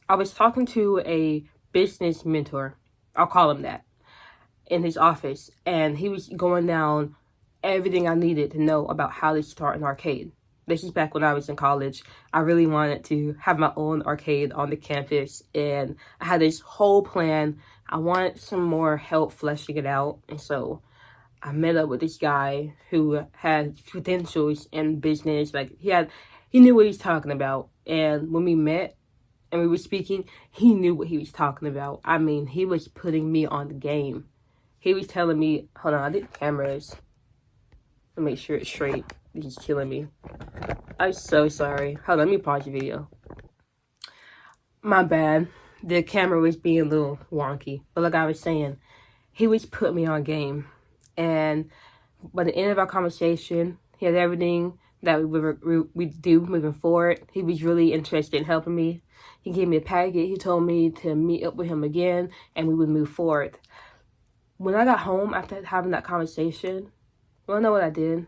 I was talking to a business mentor, I'll call him that, in his office, and he was going down everything I needed to know about how to start an arcade. This is back when I was in college. I really wanted to have my own arcade on the campus, and I had this whole plan. I wanted some more help fleshing it out, and so I met up with this guy who had credentials in business. Like he knew what he was talking about. And when we met and we were speaking, he knew what he was talking about. I mean, he was putting me on the game. He was telling me, hold on, I think the camera is, to make sure it's straight. He's killing me. I'm so sorry. Hold on, let me pause the video. My bad. The camera was being a little wonky. But like I was saying, he was putting me on game. And by the end of our conversation, he had everything that we do moving forward. He was really interested in helping me. He gave me a packet. He told me to meet up with him again, and we would move forward. When I got home after having that conversation, you wanna know what I did?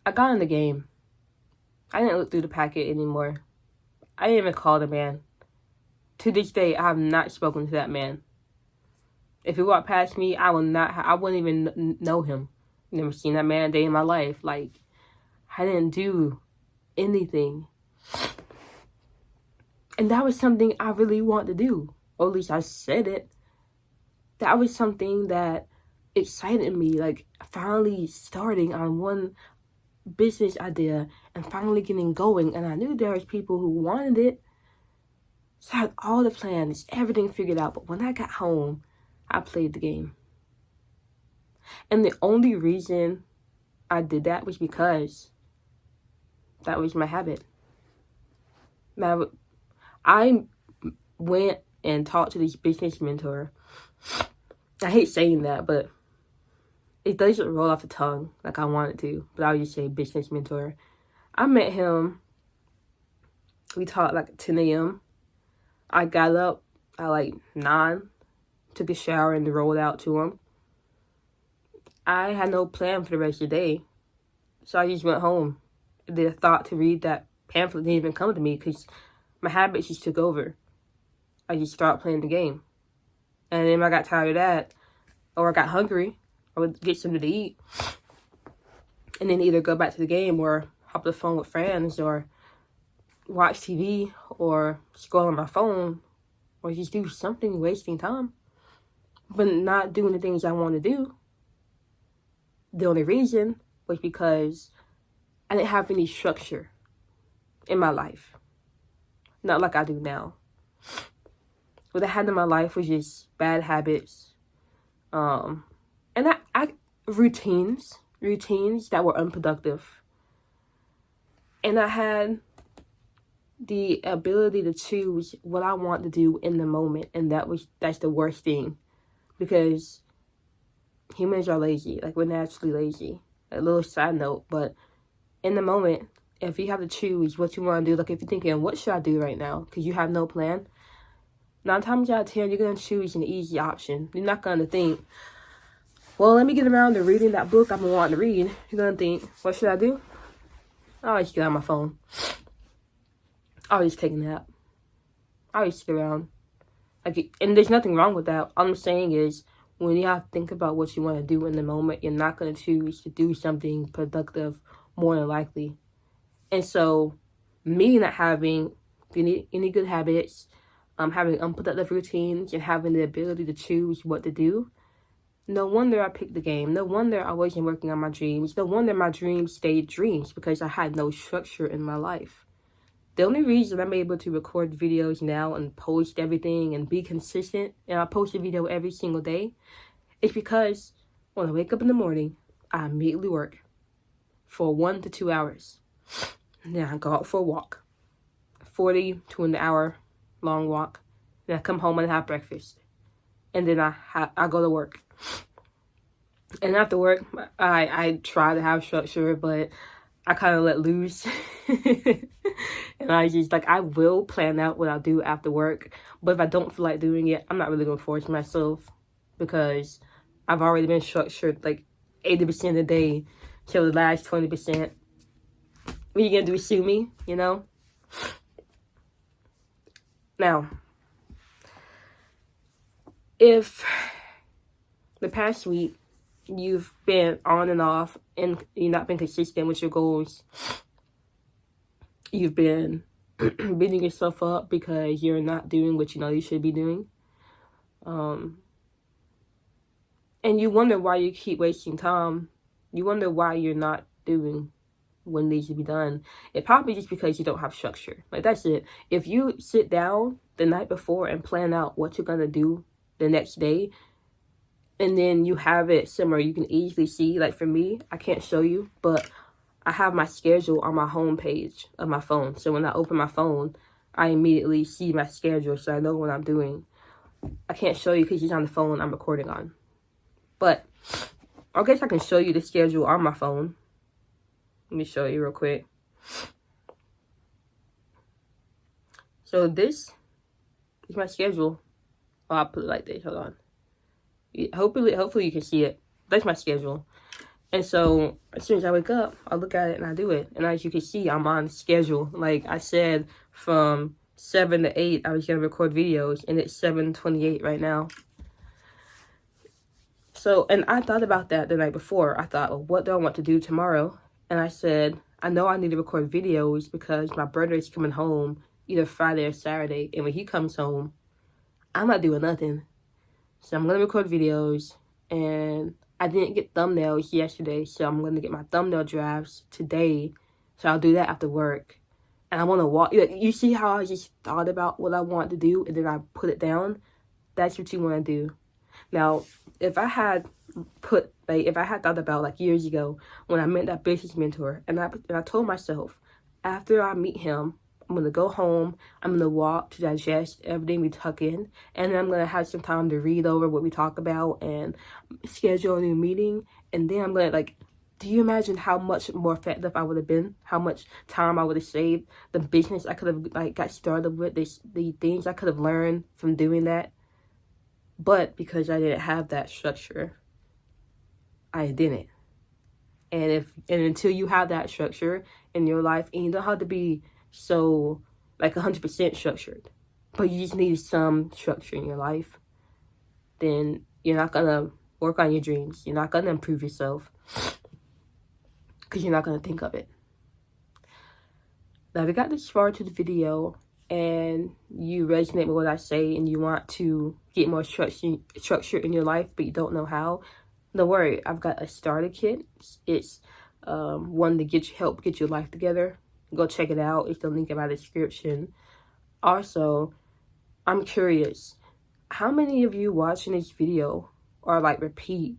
I got in the game. I didn't look through the packet anymore. I didn't even call the man. To this day, I have not spoken to that man. If he walked past me, I wouldn't even know him. Never seen that man a day in my life. Like, I didn't do anything. And that was something I really wanted to do. Or at least I said it. That was something that excited me. Like, finally starting on one business idea and finally getting going. And I knew there was people who wanted it. So I had all the plans, everything figured out. But when I got home, I played the game. And the only reason I did that was because that was my habit. Now, I went and talked to this business mentor. I hate saying that, but it doesn't roll off the tongue like I want it to. But I'll just say business mentor. I met him. We talked like 10 a.m. I got up at like 9. Took a shower and rolled out to him. I had no plan for the rest of the day. So I just went home. The thought to read that pamphlet didn't even come to me because my habits just took over. I just started playing the game. And then I got tired of that, or I got hungry, I would get something to eat. And then either go back to the game or hop on the phone with friends or watch TV or scroll on my phone or just do something wasting time. But not doing the things I want to do. The only reason was because I didn't have any structure in my life. Not like I do now. What I had in my life was just bad habits. And I routines that were unproductive. And I had the ability to choose what I want to do in the moment. And that's the worst thing. Because humans are lazy. Like, we're naturally lazy. A little side note, but in the moment, if you have to choose what you want to do, like if you're thinking, what should I do right now? Because you have no plan. 9 times out of 10, you're going to choose an easy option. You're not going to think, well, let me get around to reading that book I've been wanting to read. You're going to think, what should I do? I'll just get on my phone. I'll just take a nap. I'll just sit around. And there's nothing wrong with that. All I'm saying is, when you have to think about what you want to do in the moment, you're not going to choose to do something productive more than likely. And so, me not having any good habits, having unproductive routines, and having the ability to choose what to do, no wonder I picked the game. No wonder I wasn't working on my dreams. No wonder my dreams stayed dreams, because I had no structure in my life. The only reason I'm able to record videos now and post everything and be consistent, and I post a video every single day, is because when I wake up in the morning, I immediately work for 1 to 2 hours. Then I go out for a walk, 40 to an hour long walk. Then I come home and have breakfast. And then I go to work. And after work, I try to have structure, but I kind of let loose. And I just, I will plan out what I'll do after work. But if I don't feel like doing it, I'm not really going to force myself, because I've already been structured 80% of the day. So the last 20%, what are you going to do, sue me, you know? Now, if the past week you've been on and off and you've not been consistent with your goals, you've been beating yourself up because you're not doing what you know you should be doing, and you wonder why you keep wasting time, you wonder why you're not doing what needs to be done, it probably just because you don't have structure. Like, that's it. If you sit down the night before and plan out what you're gonna do the next day, and then you have it somewhere you can easily see. Like, for me, I can't show you, but I have my schedule on my home page of my phone. So when I open my phone, I immediately see my schedule, so I know what I'm doing. I can't show you because it's on the phone I'm recording on. But I guess I can show you the schedule on my phone. Let me show you real quick. So this is my schedule. Oh, I'll put it like this. Hold on. Hopefully you can see it. That's my schedule. And so as soon as I wake up, I look at it and I do it. And as you can see, I'm on schedule. Like I said, from 7 to 8, I was going to record videos, and it's 7:28 right now. So, and I thought about that the night before. I thought, well, what do I want to do tomorrow? And I said, I know I need to record videos because my brother is coming home either Friday or Saturday. And when he comes home, I'm not doing nothing. So I'm going to record videos, and I didn't get thumbnails yesterday, so I'm going to get my thumbnail drafts today. So I'll do that after work. And I want to walk. You see how I just thought about what I want to do, and then I put it down? That's what you want to do. Now, if I had thought about, like, years ago when I met that business mentor, and I told myself, after I meet him, I'm going to go home, I'm going to walk to digest everything we tuck in, and then I'm going to have some time to read over what we talk about and schedule a new meeting, and then I'm going to, like, do you imagine how much more effective I would have been? How much time I would have saved? The business I could have, like, got started with, the things I could have learned from doing that. But because I didn't have that structure, I didn't. And until you have that structure in your life, and you don't have to be so, like, 100% structured, but you just need some structure in your life, then you're not gonna work on your dreams. You're not gonna improve yourself because you're not gonna think of it. Now, if you got this far to the video and you resonate with what I say and you want to get more structure in your life, but you don't know how, don't worry. I've got a starter kit. It's one to help get your life together. Go check it out. It's the link in my description. Also, I'm curious, how many of you watching this video are, like, repeat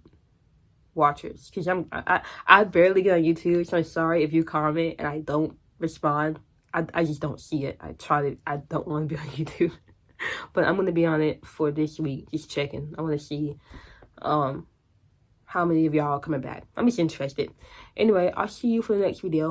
watchers? Because I barely get on YouTube, so I'm sorry if you comment and I don't respond. I just don't see it. I don't want to be on YouTube. But I'm going to be on it for this week, just checking. I want to see how many of y'all are coming back. I'm just interested. Anyway, I'll see you for the next video.